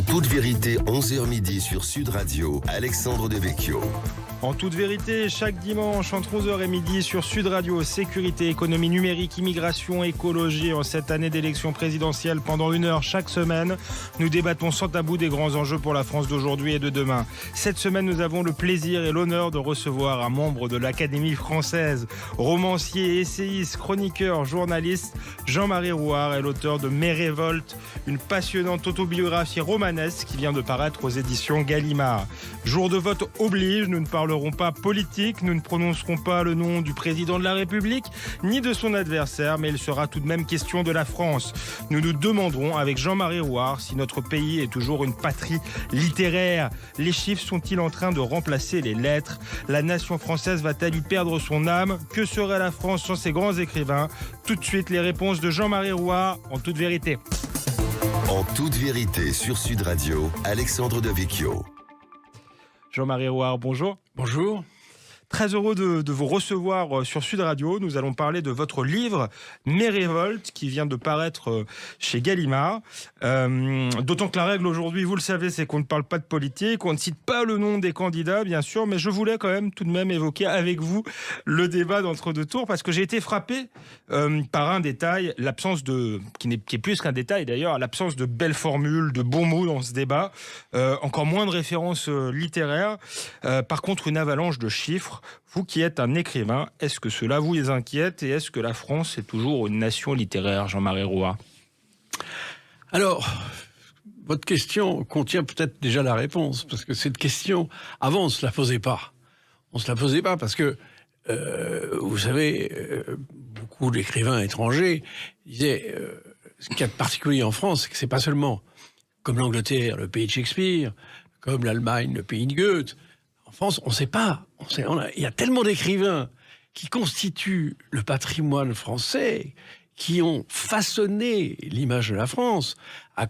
En toute vérité, 11h midi sur Sud Radio, Alexandre Devecchio. En toute vérité, chaque dimanche entre 11h et midi sur Sud Radio, sécurité, économie numérique, immigration, écologie. En cette année d'élection présidentielle, pendant 1 heure chaque semaine, nous débattons sans tabou des grands enjeux pour la France d'aujourd'hui et de demain. Cette semaine, nous avons le plaisir et l'honneur de recevoir un membre de l'Académie française, romancier, essayiste, chroniqueur, journaliste. Jean-Marie Rouard est l'auteur de Mes révoltes, une passionnante autobiographie romanesque qui vient de paraître aux éditions Gallimard. Jour de vote oblige, nous ne parlerons pas politique, nous ne prononcerons pas le nom du président de la République, ni de son adversaire, mais il sera tout de même question de la France. Nous nous demanderons avec Jean-Marie Rouard si notre pays est toujours une patrie littéraire. Les chiffres sont-ils en train de remplacer les lettres? La nation française va-t-elle y perdre son âme? Que serait la France sans ses grands écrivains? Tout de suite, les réponses de Jean-Marie Rouard en toute vérité. En toute vérité sur Sud Radio, Alexandre Devecchio. Jean-Marie Rouard, bonjour. Bonjour. Très heureux de vous recevoir sur Sud Radio. Nous allons parler de votre livre Mes révoltes qui vient de paraître chez Gallimard. D'autant que la règle aujourd'hui, vous le savez, c'est qu'on ne parle pas de politique, on ne cite pas le nom des candidats, bien sûr, mais je voulais quand même tout de même évoquer avec vous le débat d'entre-deux tours parce que j'ai été frappé par un détail, l'absence de, qui est plus qu'un détail d'ailleurs, l'absence de belles formules, de bons mots dans ce débat, encore moins de références littéraires, par contre une avalanche de chiffres. Vous qui êtes un écrivain, est-ce que cela vous inquiète et est-ce que la France est toujours une nation littéraire, Jean-Marie Rouard? Alors, votre question contient peut-être déjà la réponse, parce que cette question, avant, on ne se la posait pas. On ne se la posait pas parce que, vous savez, beaucoup d'écrivains étrangers disaient, ce qu'il y a de particulier en France, c'est que c'est pas seulement comme l'Angleterre, le pays de Shakespeare, comme l'Allemagne, le pays de Goethe. En France, on ne sait pas. Il y a tellement d'écrivains qui constituent le patrimoine français, qui ont façonné l'image de la France, à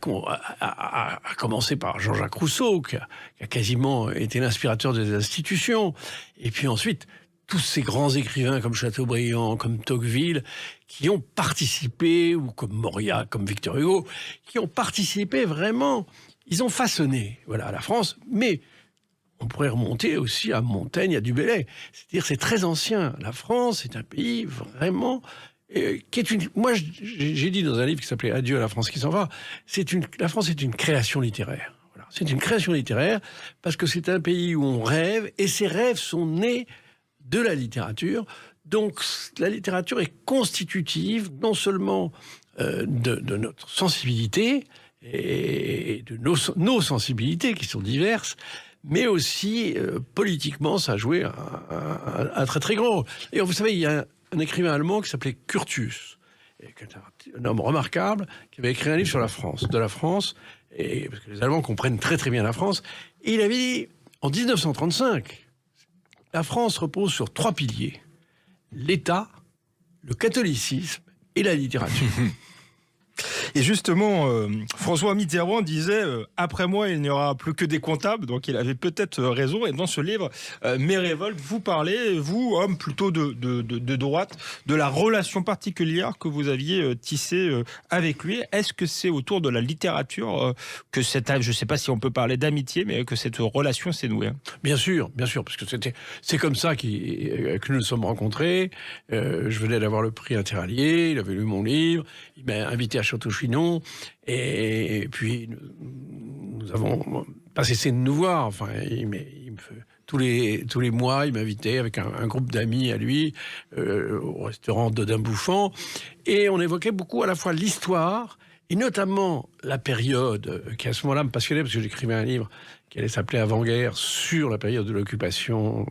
commencer par Jean-Jacques Rousseau, qui a quasiment été l'inspirateur des institutions, et puis ensuite tous ces grands écrivains comme Chateaubriand, comme Tocqueville, qui ont participé, ou comme Mauriac, comme Victor Hugo, qui ont participé vraiment. Ils ont façonné, voilà, la France, mais on pourrait remonter aussi à Montaigne, à Du Bellay. C'est-à-dire, c'est très ancien. La France est un pays vraiment qui est une. Moi, j'ai dit dans un livre qui s'appelait Adieu à la France qui s'en va. La France est une création littéraire. Voilà. C'est une création littéraire parce que c'est un pays où on rêve et ces rêves sont nés de la littérature. Donc, la littérature est constitutive non seulement de notre sensibilité et de nos sensibilités qui sont diverses, mais aussi politiquement, ça a joué un très très grand rôle. Et vous savez, il y a un écrivain allemand qui s'appelait Curtius, qui est un homme remarquable, qui avait écrit un livre sur la France, et parce que les Allemands comprennent très très bien la France, et il avait dit, en 1935, la France repose sur 3 piliers, l'État, le catholicisme et la littérature. Et justement, François Mitterrand disait après moi, il n'y aura plus que des comptables. Donc, il avait peut-être raison. Et dans ce livre, Mes révoltes, vous parlez, vous, homme plutôt de droite, de la relation particulière que vous aviez tissée avec lui. Est-ce que c'est autour de la littérature que je ne sais pas si on peut parler d'amitié, mais que cette relation s'est nouée? Bien sûr, parce que c'est comme ça que nous nous sommes rencontrés. Je venais d'avoir le prix Interallié, il avait lu mon livre, il m'a invité à Château-Chinon, et puis nous avons pas cessé de nous voir. Enfin, tous les mois, il m'invitait avec un groupe d'amis à lui au restaurant d'Odin Bouffant, et on évoquait beaucoup à la fois l'histoire et notamment la période qui à ce moment-là me passionnait parce que j'écrivais un livre qui allait s'appeler Avant-guerre sur la période de l'occupation.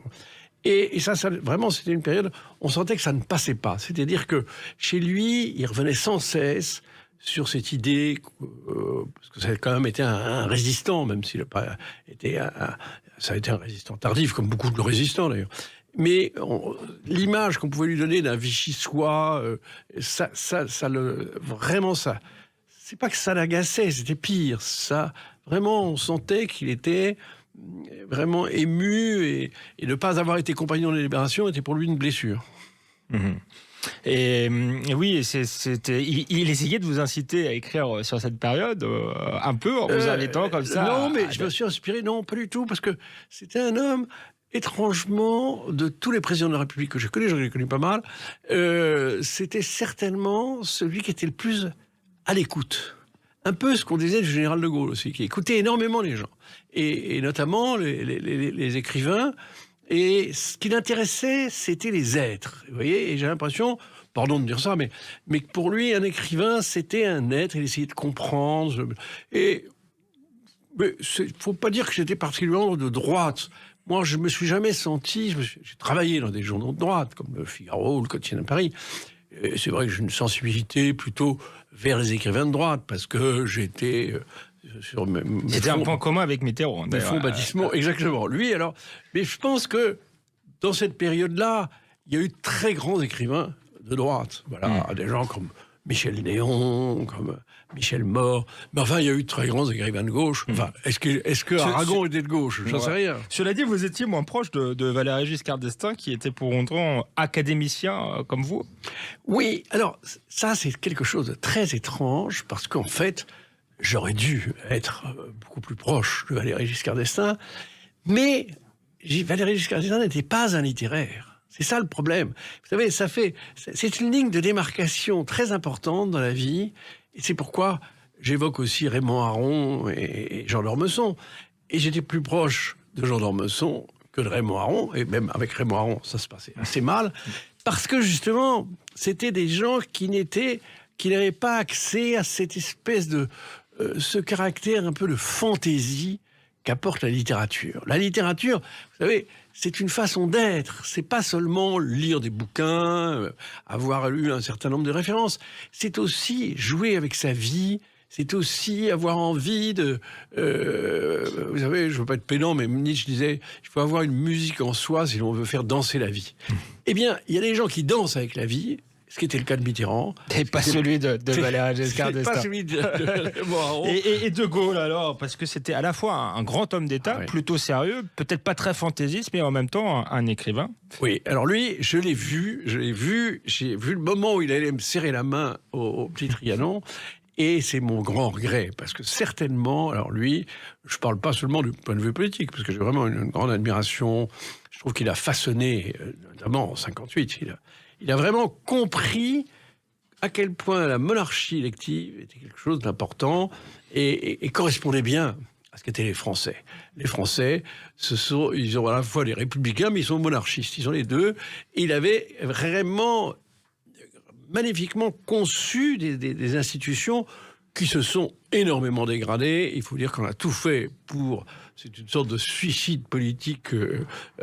Et ça, vraiment, c'était une période, on sentait que ça ne passait pas. C'est-à-dire que chez lui, il revenait sans cesse sur cette idée, parce que ça a quand même été un résistant, même s'il n'a pas été ça a été un résistant tardif, comme beaucoup de résistants d'ailleurs. Mais l'image qu'on pouvait lui donner d'un Vichy-Soix, vraiment ça. C'est pas que ça l'agaçait, c'était pire. Ça, vraiment, on sentait qu'il était vraiment ému et ne pas avoir été compagnon de la Libération était pour lui une blessure. Mmh. Et oui, il essayait de vous inciter à écrire sur cette période, un peu, en vous invitant comme ça. Non, mais je me suis inspiré, non, pas du tout, parce que c'était un homme, étrangement, de tous les présidents de la République que je connais, j'en ai connu pas mal, c'était certainement celui qui était le plus à l'écoute. Un peu ce qu'on disait du général de Gaulle aussi, qui écoutait énormément les gens, et notamment les écrivains. Et ce qui l'intéressait, c'était les êtres. Vous voyez, et j'ai l'impression, pardon de dire ça, mais pour lui, un écrivain, c'était un être. Il essayait de comprendre. Mais faut pas dire que j'étais particulièrement de droite. Moi, je me suis jamais senti. J'ai travaillé dans des journaux de droite, comme le Figaro ou le Quotidien de Paris. Et c'est vrai que j'ai une sensibilité plutôt vers les écrivains de droite, parce que j'étais sur c'était un point commun avec Mitterrand. Mes fonds baptismaux, exactement. Lui, alors, mais je pense que dans cette période-là, il y a eu de très grands écrivains de droite. Voilà, des gens comme Michel Néon, comme Michel Mort. Mais enfin, il y a eu de très grands écrivains de gauche. Enfin, est-ce que Aragon était de gauche? J'en sais rien. Cela dit, vous étiez moins proche de Valéry Giscard d'Estaing, qui était pour autant académicien comme vous. Oui, alors ça, c'est quelque chose de très étrange, parce qu'en fait, j'aurais dû être beaucoup plus proche de Valéry Giscard d'Estaing, mais Valéry Giscard d'Estaing n'était pas un littéraire. C'est ça le problème. Vous savez, c'est une ligne de démarcation très importante dans la vie, et c'est pourquoi j'évoque aussi Raymond Aron et Jean d'Ormesson. Et j'étais plus proche de Jean d'Ormesson que de Raymond Aron, et même avec Raymond Aron, ça se passait assez mal, parce que justement, c'était des gens qui n'avaient pas accès à cette espèce de ce caractère un peu de fantaisie qu'apporte la littérature. La littérature, vous savez, c'est une façon d'être. C'est pas seulement lire des bouquins, avoir lu un certain nombre de références. C'est aussi jouer avec sa vie. C'est aussi avoir envie de... vous savez, je ne veux pas être pédant, mais Nietzsche disait « il faut avoir une musique en soi si l'on veut faire danser la vie ». Eh bien, il y a des gens qui dansent avec la vie, ce qui était le cas de Mitterrand. Et pas celui de Valéry Giscard d'Estaing. Pas celui de et De Gaulle, alors, parce que c'était à la fois un grand homme d'État, plutôt sérieux, peut-être pas très fantaisiste, mais en même temps un écrivain. Oui, alors lui, j'ai vu le moment où il allait me serrer la main au petit Trianon, et c'est mon grand regret, parce que certainement, alors lui, je ne parle pas seulement du point de vue politique, parce que j'ai vraiment une grande admiration. Je trouve qu'il a façonné, notamment en 58, il a vraiment compris à quel point la monarchie élective était quelque chose d'important et correspondait bien à ce qu'étaient les Français. Les Français, ils ont à la fois les républicains, mais ils sont monarchistes. Ils ont les deux. Et il avait vraiment magnifiquement conçu des institutions qui se sont énormément dégradées. Il faut dire qu'on a tout fait pour... C'est une sorte de suicide politique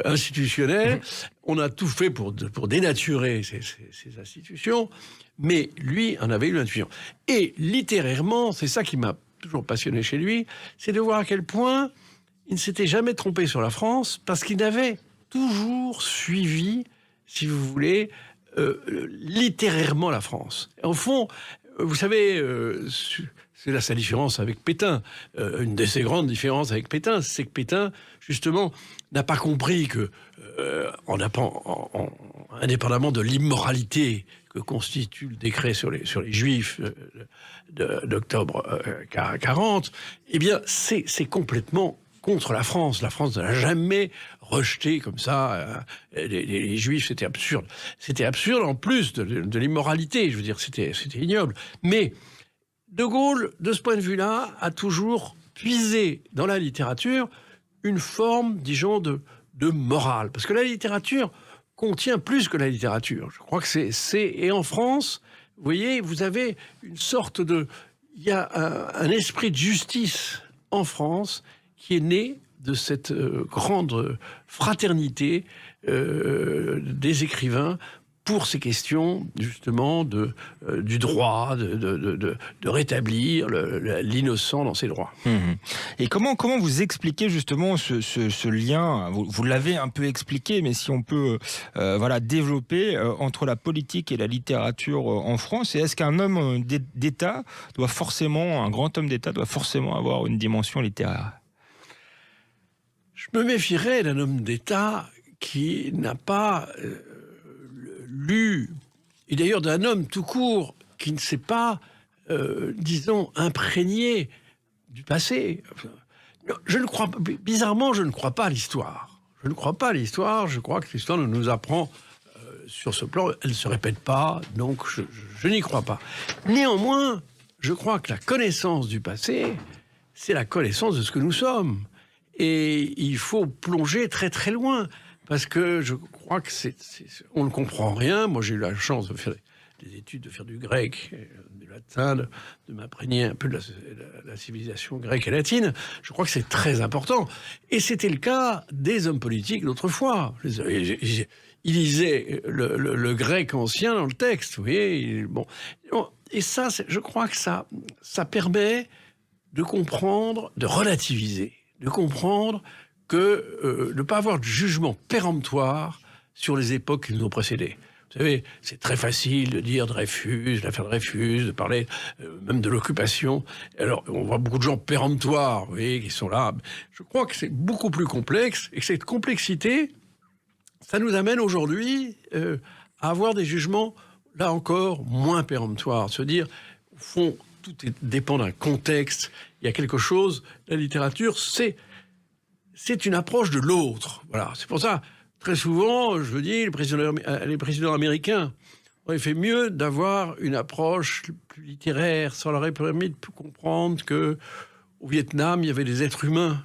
institutionnel. On a tout fait pour dénaturer ces institutions. Mais lui en avait eu l'intuition. Et littérairement, c'est ça qui m'a toujours passionné chez lui, c'est de voir à quel point il ne s'était jamais trompé sur la France, parce qu'il avait toujours suivi, si vous voulez, littérairement la France. Et au fond, vous savez... c'est là sa différence avec Pétain. Une de ses grandes différences avec Pétain, c'est que Pétain, justement, n'a pas compris que, indépendamment de l'immoralité que constitue le décret sur les Juifs d'octobre 40, eh bien, c'est complètement contre la France. La France n'a jamais rejeté comme ça les Juifs. C'était absurde. C'était absurde en plus de l'immoralité. Je veux dire, c'était ignoble. Mais De Gaulle, de ce point de vue-là, a toujours puisé dans la littérature une forme, disons, de morale. Parce que la littérature contient plus que la littérature. Je crois que et en France, vous voyez, vous avez une sorte de... Il y a un esprit de justice en France qui est né de cette grande fraternité des écrivains pour ces questions, justement, du droit, de rétablir l'innocent dans ses droits. Et comment vous expliquez, justement, ce lien, vous l'avez un peu expliqué, mais si on peut développer, entre la politique et la littérature en France, et est-ce qu'un homme d'État un grand homme d'État doit forcément avoir une dimension littéraire? Je me méfierais d'un homme d'État qui n'a pas... lu et d'ailleurs d'un homme tout court qui ne s'est pas, disons, imprégné du passé. Je ne crois pas, bizarrement, je ne crois pas à l'histoire. Je ne crois pas à l'histoire, je crois que l'histoire ne nous apprend sur ce plan, elle ne se répète pas, donc je n'y crois pas. Néanmoins, je crois que la connaissance du passé, c'est la connaissance de ce que nous sommes. Et il faut plonger très très loin, parce que je crois que on ne comprend rien. Moi, j'ai eu la chance de faire des études, de faire du grec, du latin, de m'imprégner un peu de la civilisation grecque et latine. Je crois que c'est très important. Et c'était le cas des hommes politiques d'autrefois. Ils lisaient le grec ancien dans le texte, vous voyez. Bon. Et ça, je crois que ça permet de comprendre, de relativiser, de comprendre que ne pas avoir de jugement péremptoire sur les époques qui nous ont précédés. Vous savez, c'est très facile de dire Dreyfus, l'affaire Dreyfus, de parler même de l'occupation. Alors, on voit beaucoup de gens péremptoires, vous voyez, qui sont là. Je crois que c'est beaucoup plus complexe, et que cette complexité, ça nous amène aujourd'hui à avoir des jugements, là encore, moins péremptoires. Se dire, au fond, tout dépend d'un contexte. Il y a quelque chose, la littérature, c'est une approche de l'autre. Voilà, c'est pour ça, très souvent, je dis, les présidents américains auraient fait mieux d'avoir une approche plus littéraire. Ça leur aurait permis de comprendre qu'au Vietnam, il y avait des êtres humains.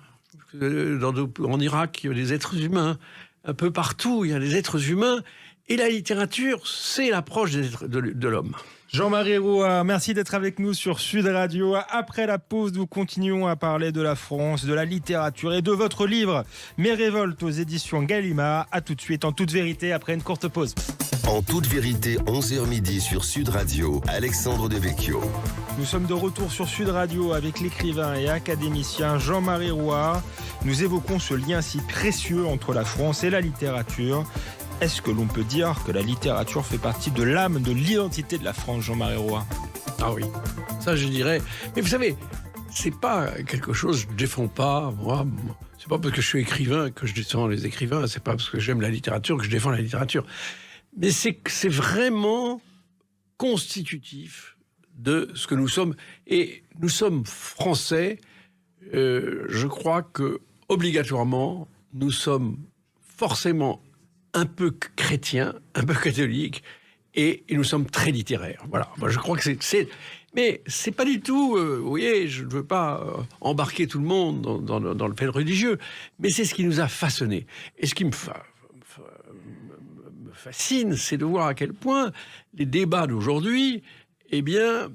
En Irak, il y avait des êtres humains. Un peu partout, il y a des êtres humains. Et la littérature, c'est l'approche de l'homme. Jean-Marie Roy, merci d'être avec nous sur Sud Radio. Après la pause, nous continuons à parler de la France, de la littérature et de votre livre « Mes révoltes » aux éditions Gallimard. A tout de suite, en toute vérité, après une courte pause. En toute vérité, 11h midi sur Sud Radio, Alexandre Devecchio. Nous sommes de retour sur Sud Radio avec l'écrivain et académicien Jean-Marie Roy. Nous évoquons ce lien si précieux entre la France et la littérature. Est-ce que l'on peut dire que la littérature fait partie de l'âme, de l'identité de la France, Jean-Marie Roy ? Ah oui, ça je dirais. Mais vous savez, c'est pas quelque chose que je défends pas, moi. C'est pas parce que je suis écrivain que je défends les écrivains, c'est pas parce que j'aime la littérature que je défends la littérature. Mais c'est vraiment constitutif de ce que nous sommes. Et nous sommes français. Je crois que, obligatoirement, nous sommes forcément un peu chrétiens, un peu catholiques, et nous sommes très littéraires. Voilà. Moi, je crois que c'est... Mais c'est pas du tout... vous voyez, je ne veux pas embarquer tout le monde dans le fait religieux, mais c'est ce qui nous a façonnés. Et ce qui me fascine, c'est de voir à quel point les débats d'aujourd'hui, eh bien,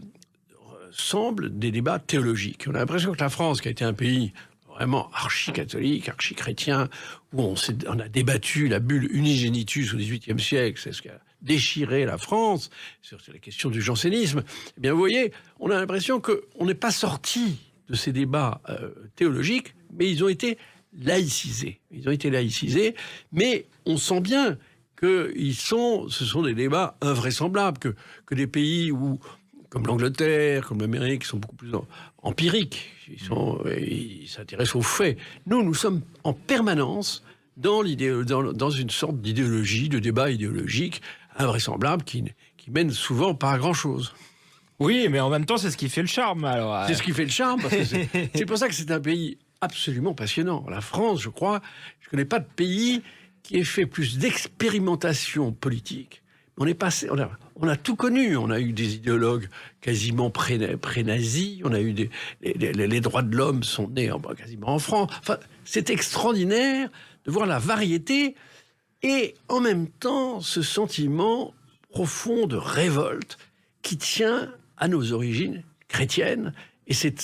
semblent des débats théologiques. On a l'impression que la France, qui a été un pays vraiment archi-catholique, archi-chrétien, où on a débattu la bulle unigénitus au XVIIIe siècle, c'est ce qui a déchiré la France, sur la question du jansénisme. Eh bien, vous voyez, on a l'impression qu'on n'est pas sorti de ces débats théologiques, mais ils ont été laïcisés. Ils ont été laïcisés, mais on sent bien que ce sont des débats invraisemblables, que des pays où, comme l'Angleterre, comme l'Amérique, qui sont beaucoup plus empiriques, ils s'intéressent aux faits. Nous sommes en permanence dans une sorte d'idéologie, de débat idéologique invraisemblable qui mène souvent pas à grand-chose. Oui, mais en même temps, c'est ce qui fait le charme. Alors, c'est ce qui fait le charme, parce que c'est pour ça que c'est un pays absolument passionnant. La France, je crois, je ne connais pas de pays qui ait fait plus d'expérimentation politique. On a tout connu. On a eu des idéologues quasiment pré-nazis. On a eu les droits de l'homme sont nés quasiment en France. Enfin, c'est extraordinaire de voir la variété et en même temps ce sentiment profond de révolte qui tient à nos origines chrétiennes et cette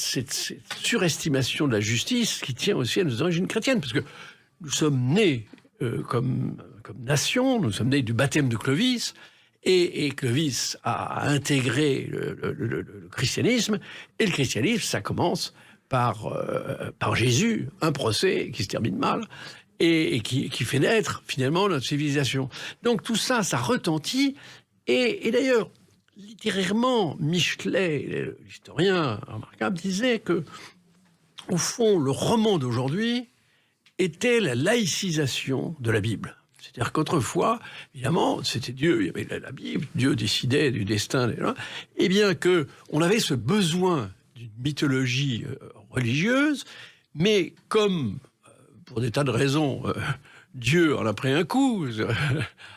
surestimation de la justice qui tient aussi à nos origines chrétiennes, parce que nous sommes nés comme nation, nous sommes nés du baptême de Clovis, et Clovis a intégré le christianisme, et le christianisme, ça commence par Jésus, un procès qui se termine mal, et qui fait naître finalement notre civilisation. Donc tout ça, ça retentit, et d'ailleurs, littérairement, Michelet, l'historien remarquable, disait que, au fond, le roman d'aujourd'hui était la laïcisation de la Bible. C'est-à-dire qu'autrefois, évidemment, c'était Dieu, il y avait la Bible, Dieu décidait du destin des gens, et bien qu'on avait ce besoin d'une mythologie religieuse, mais comme, pour des tas de raisons, Dieu en a pris un coup,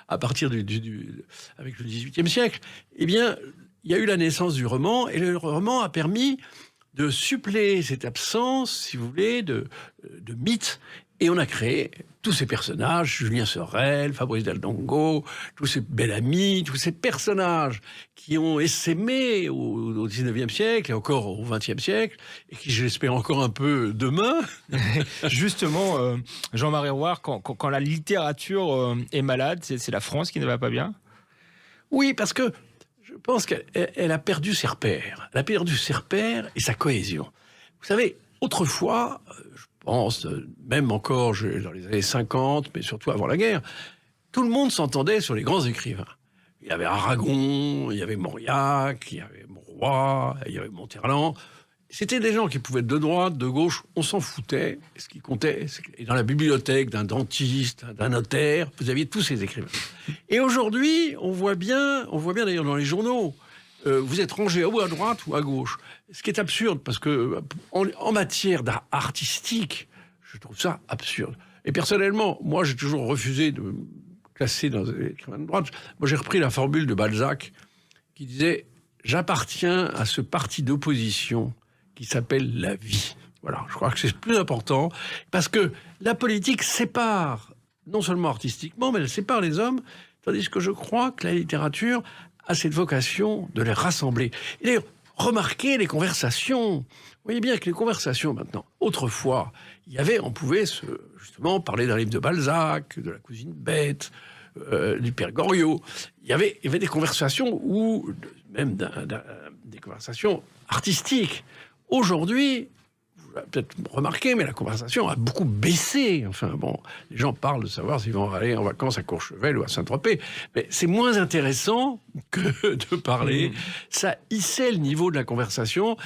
à partir avec le XVIIIe siècle, eh bien, il y a eu la naissance du roman, et le roman a permis de suppléer cette absence, si vous voulez, de mythes, et on a créé tous ces personnages, Julien Sorel, Fabrice Del Dongo, tous ces Bellamy, tous ces personnages qui ont essaimé au XIXe siècle et encore au XXe siècle, et qui, j'espère, encore un peu demain. Justement, Jean-Marie Rouart, quand la littérature est malade, c'est la France qui ne va pas bien? Oui, parce que je pense qu'elle a perdu ses repères. Elle a perdu ses repères et sa cohésion. Vous savez, autrefois, je pense, même encore dans les années 50, mais surtout avant la guerre, tout le monde s'entendait sur les grands écrivains. Il y avait Aragon, il y avait Mauriac, il y avait Mauroy, il y avait Monterland. C'était des gens qui pouvaient être de droite, de gauche, on s'en foutait. Et ce qui comptait, c'est que dans la bibliothèque d'un dentiste, d'un notaire, vous aviez tous ces écrivains. Et aujourd'hui, on voit bien d'ailleurs dans les journaux, vous êtes rangé ou à droite ou à gauche. Ce qui est absurde, parce que en matière d'art artistique, je trouve ça absurde. Et personnellement, moi, j'ai toujours refusé de me classer dans les écrivains de droite. Moi, j'ai repris la formule de Balzac, qui disait « J'appartiens à ce parti d'opposition qui s'appelle la vie ». Voilà, je crois que c'est le plus important, parce que la politique sépare, non seulement artistiquement, mais elle sépare les hommes, tandis que je crois que la littérature a cette vocation de les rassembler. Et d'ailleurs, remarquez les conversations. Vous voyez bien que les conversations maintenant, autrefois, on pouvait justement parler d'un livre de Balzac, de la cousine bête, du père Goriot. Il y avait des conversations même des conversations artistiques. Aujourd'hui, vous l'avez peut-être remarqué, mais la conversation a beaucoup baissé. Enfin bon, les gens parlent de savoir s'ils vont aller en vacances à Courchevel ou à Saint-Tropez, mais c'est moins intéressant que de parler. Ça hissait le niveau de la conversation,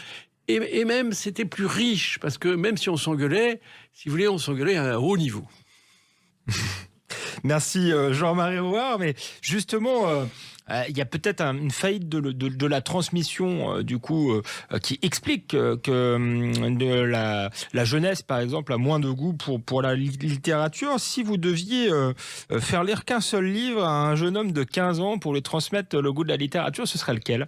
et même c'était plus riche, parce que même si on s'engueulait, si vous voulez, on s'engueulait à un haut niveau. Merci Jean-Marie Rouart, mais justement... il y a peut-être une faillite de la transmission, qui explique que la jeunesse, par exemple, a moins de goût pour la littérature. Si vous deviez faire lire qu'un seul livre à un jeune homme de 15 ans pour lui transmettre le goût de la littérature, ce serait lequel?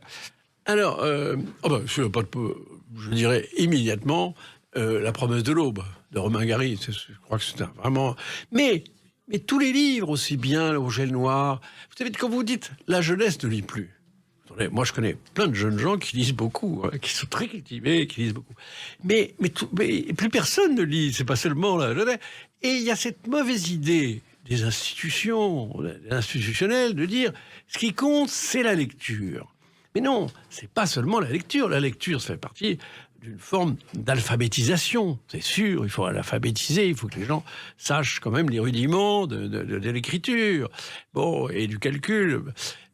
Alors, je dirais immédiatement La promesse de l'aube, de Romain Gary. Je crois que c'est vraiment... Mais tous les livres, aussi bien au gel noir. Vous savez, quand vous dites la jeunesse ne lit plus. Attendez, moi, je connais plein de jeunes gens qui lisent beaucoup, qui sont très cultivés, qui lisent beaucoup. Mais plus personne ne lit. C'est pas seulement la jeunesse. Et il y a cette mauvaise idée des institutionnels de dire ce qui compte, c'est la lecture. Mais non, c'est pas seulement la lecture. La lecture, ça fait partie d'une forme d'alphabétisation, c'est sûr, il faut l'alphabétiser, il faut que les gens sachent quand même les rudiments de l'écriture, et du calcul.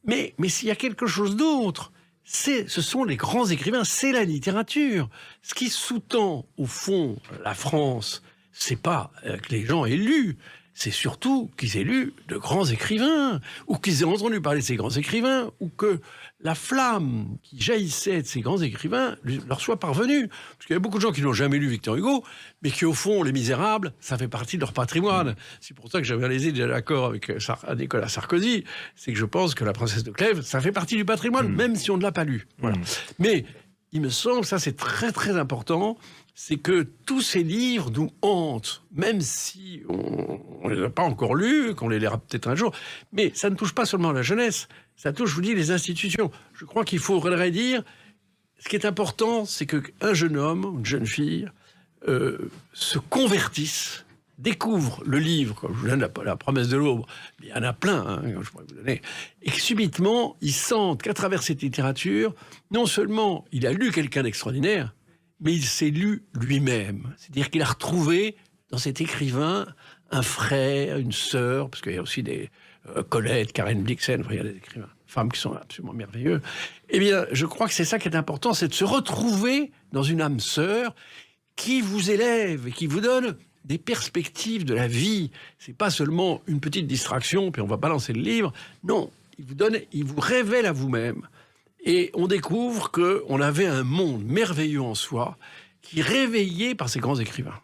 Mais s'il y a quelque chose d'autre, ce sont les grands écrivains, c'est la littérature. Ce qui sous-tend, au fond, la France, c'est pas que les gens aient lu, c'est surtout qu'ils aient lu de grands écrivains, ou qu'ils aient entendu parler de ces grands écrivains, ou que la flamme qui jaillissait de ces grands écrivains leur soit parvenue. Parce qu'il y a beaucoup de gens qui n'ont jamais lu Victor Hugo, mais qui, au fond, Les Misérables, ça fait partie de leur patrimoine. C'est pour ça que j'avais réalisé déjà d'accord avec Nicolas Sarkozy, c'est que je pense que La Princesse de Clèves, ça fait partie du patrimoine, même si on ne l'a pas lu. Voilà. Mais il me semble, ça c'est très très important, c'est que tous ces livres nous hantent, même si on ne les a pas encore lus, qu'on les lira peut-être un jour, mais ça ne touche pas seulement la jeunesse, ça touche, je vous dis, les institutions. Je crois qu'il faudrait dire, ce qui est important, c'est qu'un jeune homme, une jeune fille, se convertisse, découvre le livre, comme je vous donne la promesse de l'aube, il y en a plein, je pourrais vous donner, et que subitement, il sente qu'à travers cette littérature, non seulement il a lu quelqu'un d'extraordinaire, mais il s'est lu lui-même. C'est-à-dire qu'il a retrouvé dans cet écrivain un frère, une sœur, parce qu'il y a aussi des Colette, Karen Blixen, il y a des écrivains, femmes qui sont absolument merveilleux. Eh bien, je crois que c'est ça qui est important, c'est de se retrouver dans une âme sœur qui vous élève et qui vous donne des perspectives de la vie. C'est pas seulement une petite distraction, puis on va balancer le livre. Non, il vous révèle à vous-même. Et on découvre qu'on avait un monde merveilleux en soi, qui est réveillé par ces grands écrivains.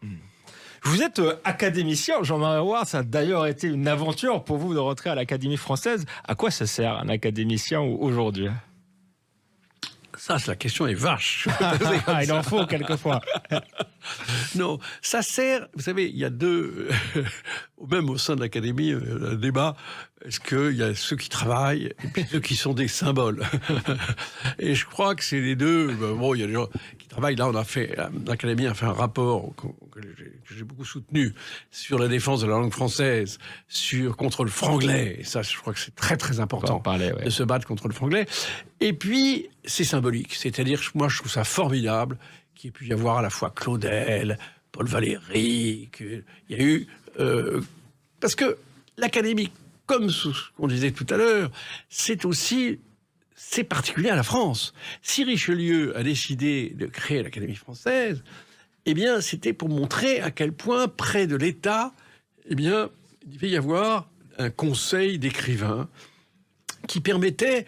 Vous êtes académicien, Jean-Marie Roy. Ça a d'ailleurs été une aventure pour vous de rentrer à l'Académie française. À quoi ça sert un académicien aujourd'hui ? Ça, la question est vache. Il en faut quelquefois. Non, ça sert... Vous savez, il y a deux... même au sein de l'Académie, un débat. Est-ce qu'il y a ceux qui travaillent et puis ceux qui sont des symboles? Et je crois que c'est les deux. Bon, il y a des gens qui travaillent. Là, l'Académie a fait un rapport que j'ai beaucoup soutenu sur la défense de la langue française, contre le franglais. Et ça, je crois que c'est très, très important de se battre contre le franglais. Et puis, c'est symbolique. C'est-à-dire, moi, je trouve ça formidable qu'il y ait pu y avoir à la fois Claudel, Paul Valéry, qu'il y a eu... parce que l'Académie, comme ce qu'on disait tout à l'heure, c'est particulier à la France. Si Richelieu a décidé de créer l'Académie française, eh bien, c'était pour montrer à quel point, près de l'État, eh bien, il devait y avoir un conseil d'écrivains qui permettait,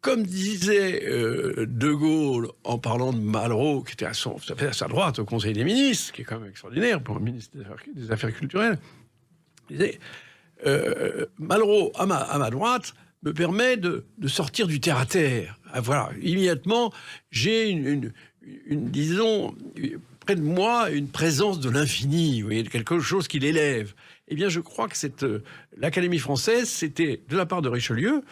comme disait De Gaulle en parlant de Malraux, qui était à sa droite au Conseil des ministres, qui est quand même extraordinaire pour un ministre des Affaires culturelles, il disait... Malraux, à ma droite, me permet de sortir du terre-à-terre. Voilà, immédiatement, j'ai disons, près de moi, une présence de l'infini, vous voyez, quelque chose qui l'élève. Eh bien, je crois que l'Académie française, c'était, de la part de Richelieu,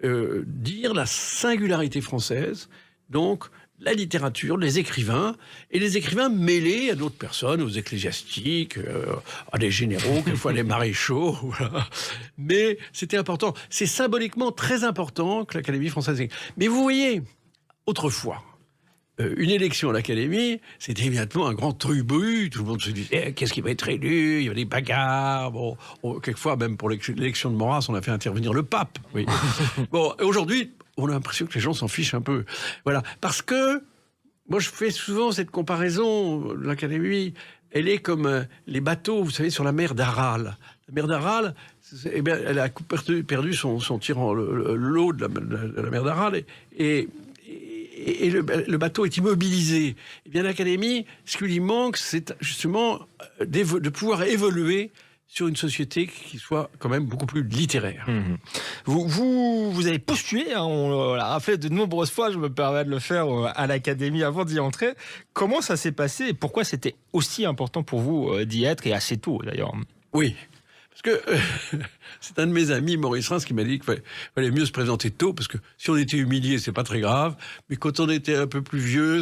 dire la singularité française, donc la littérature, les écrivains, et les écrivains mêlés à d'autres personnes, aux ecclésiastiques, à des généraux, quelquefois des maréchaux. Voilà. Mais c'était important. C'est symboliquement très important que l'Académie française... Mais vous voyez, autrefois, une élection à l'Académie, c'était immédiatement un grand trubut. Tout le monde se disait, qu'est-ce qui va être élu? Il y avait des bagarres. Bon, quelquefois, même pour l'élection de Maurras, on a fait intervenir le pape. Oui. Bon, aujourd'hui... on a l'impression que les gens s'en fichent un peu. Voilà. Parce que, moi, je fais souvent cette comparaison. L'Académie, elle est comme les bateaux, vous savez, sur la mer d'Aral. La mer d'Aral, eh bien, elle a perdu son tirant, l'eau de la mer d'Aral, et le bateau est immobilisé. Eh bien, l'Académie, ce qui lui manque, c'est justement de pouvoir évoluer sur une société qui soit quand même beaucoup plus littéraire. Mmh. Vous avez postulé, on l'a rappelé de nombreuses fois, je me permets de le faire à l'Académie avant d'y entrer. Comment ça s'est passé et pourquoi c'était aussi important pour vous d'y être, et assez tôt d'ailleurs? Oui, parce que c'est un de mes amis, Maurice Reims, qui m'a dit qu'il fallait mieux se présenter tôt, parce que si on était humilié, c'est pas très grave, mais quand on était un peu plus vieux,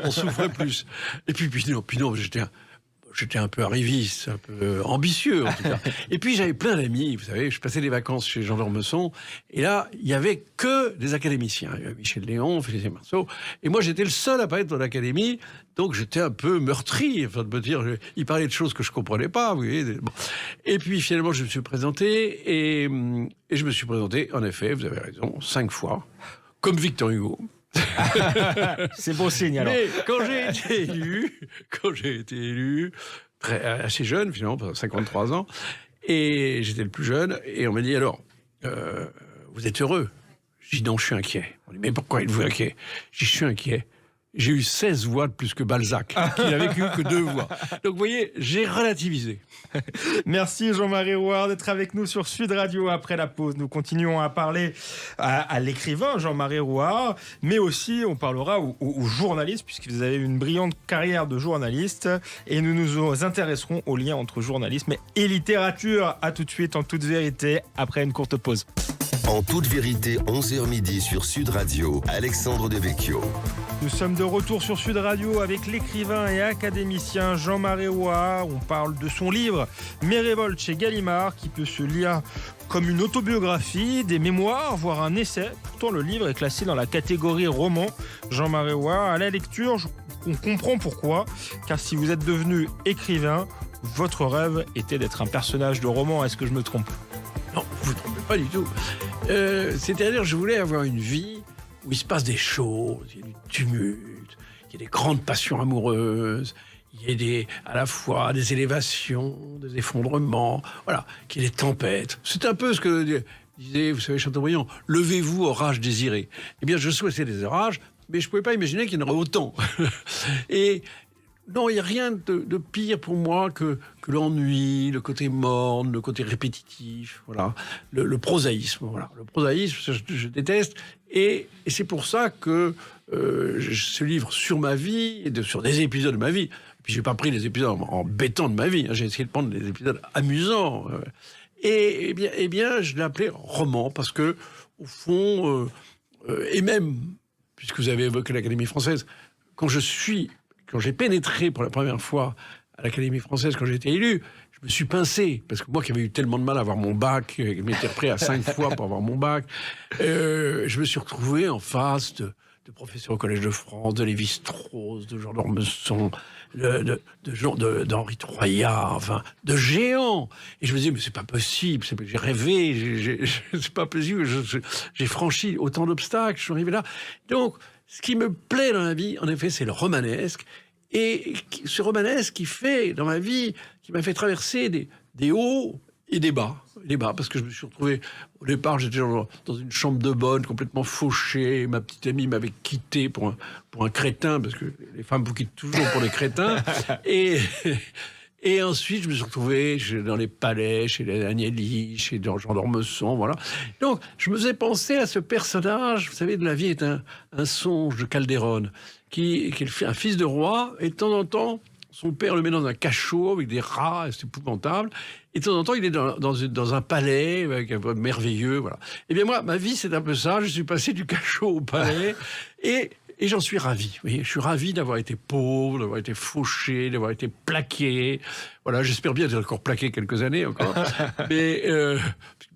on souffrait plus. Et puis non, j'étais un peu arriviste, un peu ambitieux en tout cas. Et puis j'avais plein d'amis, vous savez, je passais des vacances chez Jean d'Ormesson, et là, il y avait que des académiciens. Il y avait Michel Léon, Félicien Marceau, et moi j'étais le seul à pas être dans l'Académie, donc j'étais un peu meurtri, enfin de me dire, il parlait de choses que je comprenais pas, vous voyez. Bon. Et puis finalement je me suis présenté, et je me suis présenté, en effet, vous avez raison, 5 fois, comme Victor Hugo. C'est bon signe alors. Mais quand j'ai été élu, assez jeune finalement, 53 ans, et j'étais le plus jeune, et on m'a dit alors, vous êtes heureux? J'ai dit non, je suis inquiet. On dit mais pourquoi êtes-vous inquiet? J'ai dit je suis inquiet. J'ai eu 16 voix de plus que Balzac, qui n'avait que 2 voix. Donc vous voyez, j'ai relativisé. Merci Jean-Marie Roy d'être avec nous sur Sud Radio. Après la pause, nous continuons à parler à l'écrivain Jean-Marie Roy, mais aussi on parlera aux journalistes, puisque vous avez une brillante carrière de journaliste, et nous nous intéresserons au lien entre journalisme et littérature. À tout de suite, en toute vérité, après une courte pause. En toute vérité, 11h midi sur Sud Radio, Alexandre Devecchio. Nous sommes de retour sur Sud Radio avec l'écrivain et académicien Jean-Marie Roy. On parle de son livre Mes révoltes chez Gallimard, qui peut se lire comme une autobiographie, des mémoires, voire un essai. Pourtant, le livre est classé dans la catégorie roman. Jean-Marie Roy, à la lecture, on comprend pourquoi. Car si vous êtes devenu écrivain, votre rêve était d'être un personnage de roman. Est-ce que je me trompe? Non, vous ne trompez pas du tout. C'est-à-dire, je voulais avoir une vie où il se passe des choses, il y a du tumulte, il y a des grandes passions amoureuses, il y ait à la fois des élévations, des effondrements, voilà, qu'il y ait des tempêtes. C'est un peu ce que disait, vous savez, Chateaubriand, « Levez-vous, orage désiré ». Eh bien, je souhaitais des orages, mais je ne pouvais pas imaginer qu'il y en aurait autant. Et non, il n'y a rien de pire pour moi que l'ennui, le côté morne, le côté répétitif, voilà, le prosaïsme. Voilà. Le prosaïsme, je déteste. Et c'est pour ça que ce livre sur ma vie, sur des épisodes de ma vie, puis je n'ai pas pris les épisodes en bêtant de ma vie, hein, j'ai essayé de prendre des épisodes amusants. Et bien, je l'ai appelé roman, parce que, au fond, et même, puisque vous avez évoqué l'Académie française, quand j'ai pénétré pour la première fois à l'Académie française, quand j'ai été élu, je me suis pincé, parce que moi qui avais eu tellement de mal à avoir mon bac, je m'étais prêt à 5 fois pour avoir mon bac, je me suis retrouvé en face de professeurs au Collège de France, de Lévi-Strauss, de Jean d'Ormesson, d'Henri Troyat, enfin, de géants. Et je me disais, mais c'est pas possible, j'ai rêvé, c'est pas possible, j'ai franchi autant d'obstacles, je suis arrivé là. Donc, ce qui me plaît dans la vie, en effet, c'est le romanesque. Et ce romanesque qui fait, dans ma vie, qui m'a fait traverser des hauts et des bas. Parce que je me suis retrouvé, au départ, j'étais dans une chambre de bonne, complètement fauché. Ma petite amie m'avait quitté pour un crétin, parce que les femmes vous quittent toujours pour des crétins. Et ensuite, je me suis retrouvé dans les palais, chez les Agnelli, chez Jean d'Ormesson, voilà. Donc, je me faisais penser à ce personnage, vous savez, de la vie est un songe de Calderon, qui est un fils de roi, et de temps en temps, son père le met dans un cachot avec des rats, c'est épouvantable. Et de temps en temps, il est dans un palais avec un peu merveilleux, voilà. Eh bien moi, ma vie, c'est un peu ça. Je suis passé du cachot au palais et j'en suis ravi. Vous voyez, je suis ravi d'avoir été pauvre, d'avoir été fauché, d'avoir été plaqué. Voilà, j'espère bien être encore plaqué quelques années encore. Mais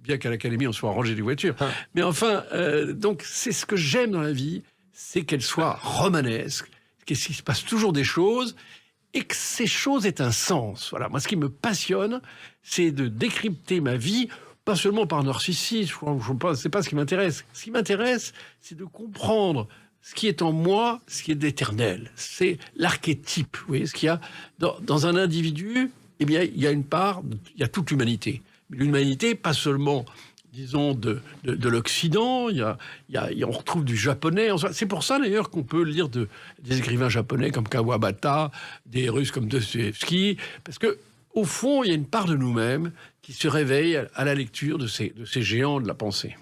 bien qu'à l'Académie, on soit rangé des voitures. Mais enfin, donc c'est ce que j'aime dans la vie, c'est qu'elle soit romanesque, qu'il se passe toujours des choses. Et que ces choses aient un sens. Voilà. Moi, ce qui me passionne, c'est de décrypter ma vie, pas seulement par narcissisme, c'est pas ce qui m'intéresse. Ce qui m'intéresse, c'est de comprendre ce qui est en moi, ce qui est d'éternel. C'est l'archétype. Vous voyez, ce qu'il y a dans un individu, eh bien, il y a une part, il y a toute l'humanité. Mais l'humanité, pas seulement, disons, de l'Occident, on retrouve du japonais. C'est pour ça, d'ailleurs, qu'on peut lire des écrivains japonais comme Kawabata, des Russes comme Dostoïevski, parce que au fond, il y a une part de nous-mêmes qui se réveille à la lecture de ces géants de la pensée.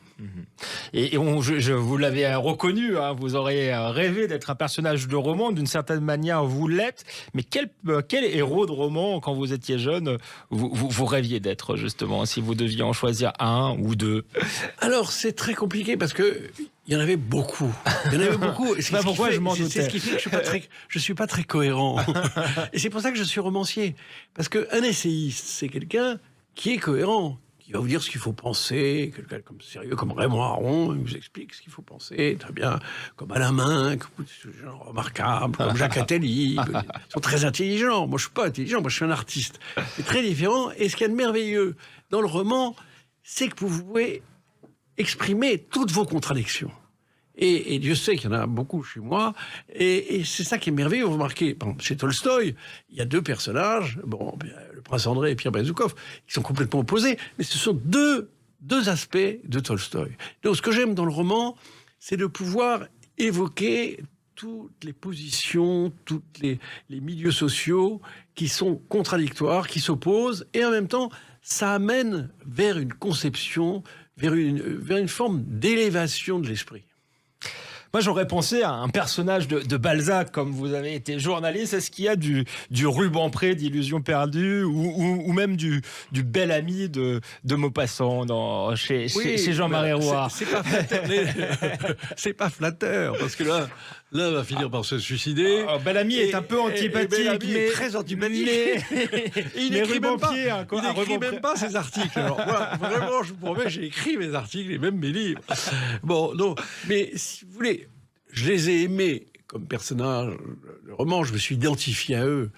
Et vous l'avez reconnu, hein, vous aurez rêvé d'être un personnage de roman, d'une certaine manière vous l'êtes, mais quel héros de roman, quand vous étiez jeune, vous rêviez d'être, justement, si vous deviez en choisir un ou deux? Alors c'est très compliqué parce que il y en avait beaucoup. C'est pas pourquoi je m'en doutais. C'est ce qui fait que je suis pas très cohérent. Et c'est pour ça que je suis romancier. Parce qu'un essayiste, c'est quelqu'un qui est cohérent, qui va vous dire ce qu'il faut penser, quelqu'un comme sérieux, comme Raymond Aron, il vous explique ce qu'il faut penser, très bien, comme Alain Minc, ce genre remarquable, comme Jacques Attali, ils sont très intelligents. Moi, je suis pas intelligent, moi, je suis un artiste. C'est très différent. Et ce qu'il y a de merveilleux dans le roman, c'est que vous pouvez exprimer toutes vos contradictions. Et Dieu sait qu'il y en a beaucoup chez moi. Et c'est ça qui est merveilleux. Vous remarquez, par exemple, chez Tolstoï, il y a deux personnages, le prince André et Pierre Bezoukov, qui sont complètement opposés. Mais ce sont deux aspects de Tolstoï. Donc, ce que j'aime dans le roman, c'est de pouvoir évoquer toutes les positions, tous les milieux sociaux qui sont contradictoires, qui s'opposent. Et en même temps, ça amène vers une conception, vers une forme d'élévation de l'esprit. Moi, j'aurais pensé à un personnage de Balzac, comme vous avez été journaliste. Est-ce qu'il y a du Rubempré d'Illusions perdues ou même du bel ami de Maupassant chez Jean-Marie Roy? C'est pas flatteur, parce que là, l'un va finir par se suicider. Bel-Ami est un peu antipathique, mais très antipathique. Il n'écrit même pas ses articles. Alors, voilà, vraiment, je vous promets, j'ai écrit mes articles et même mes livres. Bon, non, mais si vous voulez, je les ai aimés comme personnages. Le roman, je me suis identifié à eux.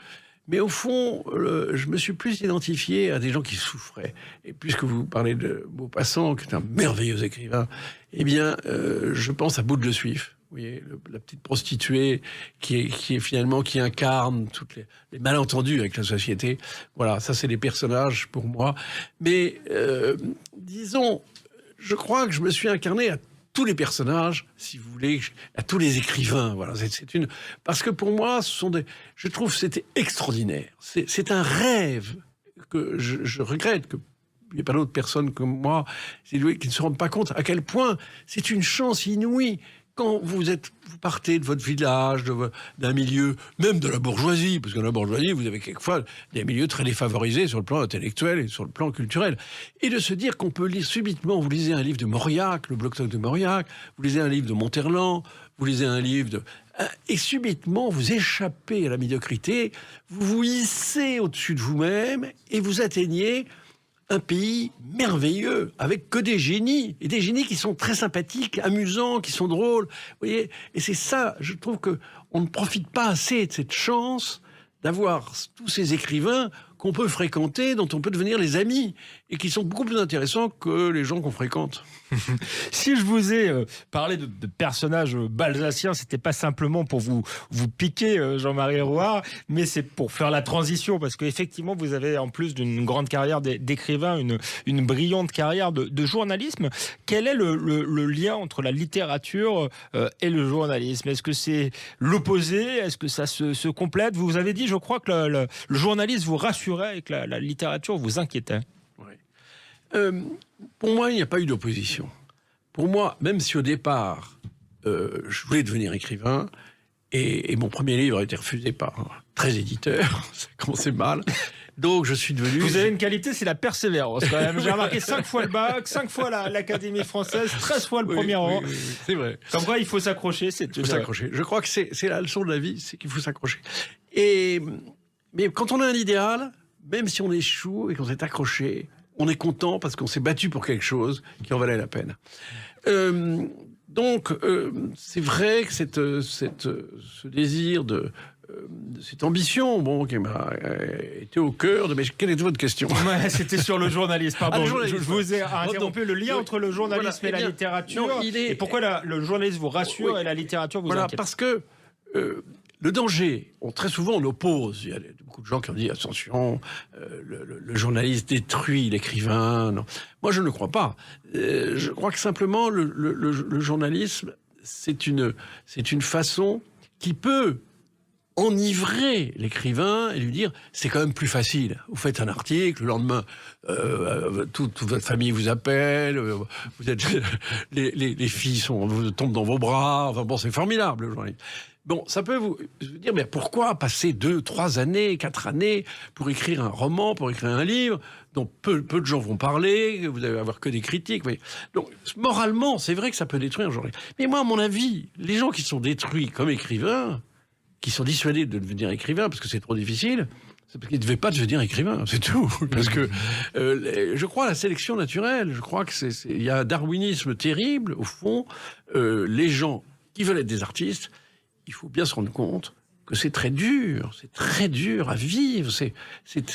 Mais au fond, je me suis plus identifié à des gens qui souffraient. Et puisque vous parlez de Maupassant, qui est un merveilleux écrivain, eh bien, je pense à Boule de Suif. Vous voyez, la petite prostituée qui incarne toutes les malentendus avec la société. Voilà, ça c'est des personnages pour moi. Mais disons, je crois que je me suis incarné à tous les personnages, si vous voulez, à tous les écrivains. Voilà, parce que pour moi, je trouve que c'était extraordinaire. C'est un rêve que je regrette que il n'y a pas d'autres personnes comme moi qui ne se rendent pas compte à quel point c'est une chance inouïe. Quand vous partez de votre village, d'un milieu, même de la bourgeoisie, parce que dans la bourgeoisie, vous avez quelquefois des milieux très défavorisés sur le plan intellectuel et sur le plan culturel. Et de se dire qu'on peut lire subitement, vous lisez un livre de Mauriac, le Bloc-Notes de Mauriac, vous lisez un livre de Monterland, vous lisez un livre de... Et subitement, vous échappez à la médiocrité, vous vous hissez au-dessus de vous-même et vous atteignez un pays merveilleux, avec que des génies, et des génies qui sont très sympathiques, amusants, qui sont drôles. Vous voyez, et c'est ça, je trouve qu'on ne profite pas assez de cette chance d'avoir tous ces écrivains qu'on peut fréquenter, dont on peut devenir les amis, et qui sont beaucoup plus intéressants que les gens qu'on fréquente. Si je vous ai parlé de personnages balsaciens, c'était pas simplement pour vous piquer, Jean-Marie Rouart, mais c'est pour faire la transition, parce qu'effectivement, vous avez, en plus d'une grande carrière d'écrivain, une brillante carrière de journalisme. Quel est le lien entre la littérature et le journalisme? Est-ce que c'est l'opposé? Est-ce que ça se complète? Vous avez dit, je crois, que le journalisme vous rassurait et que la littérature vous inquiétait. Pour moi, il n'y a pas eu d'opposition. Pour moi, même si au départ, je voulais devenir écrivain, et mon premier livre a été refusé par 13 éditeurs, ça commençait mal, donc je suis devenu... Vous avez une qualité, c'est la persévérance quand même. J'ai remarqué 5 fois le bac, 5 fois l'Académie française, 13 fois le premier rang. Oui, c'est vrai. Comme quoi, il faut s'accrocher. Il faut s'accrocher. Je crois que c'est la leçon de la vie, c'est qu'il faut s'accrocher. Mais quand on a un idéal, même si on échoue et qu'on s'est accroché, on est content parce qu'on s'est battu pour quelque chose qui en valait la peine. Donc, c'est vrai que ce désir cette ambition, qui m'a été au cœur de... Mais quelle est votre question? C'était sur le journalisme. Pardon, je vous ai interrompu. Le lien entre le journalisme et la littérature. Et pourquoi le journalisme vous rassure et la littérature vous inquiète? Parce que le danger, très souvent on oppose. Il y a beaucoup de gens qui ont dit attention, le journaliste détruit l'écrivain. Non. Moi je ne le crois pas. Je crois que simplement le journalisme, c'est une façon qui peut enivrer l'écrivain et lui dire c'est quand même plus facile. Vous faites un article, le lendemain toute votre famille vous appelle, vous êtes les filles tombent dans vos bras. Enfin bon, c'est formidable le journalisme. Bon, ça peut vous dire, mais pourquoi passer 2, 3 années, 4 années pour écrire un roman, pour écrire un livre dont peu de gens vont parler, vous allez avoir que des critiques. Mais... Donc, moralement, c'est vrai que ça peut détruire un journaliste. Mais moi, à mon avis, les gens qui sont détruits comme écrivains, qui sont dissuadés de devenir écrivains parce que c'est trop difficile, c'est parce qu'ils ne devaient pas devenir écrivains, c'est tout. Parce que je crois à la sélection naturelle, je crois qu'il y a un darwinisme terrible, au fond. Les gens qui veulent être des artistes, il faut bien se rendre compte que c'est très dur à vivre, c'est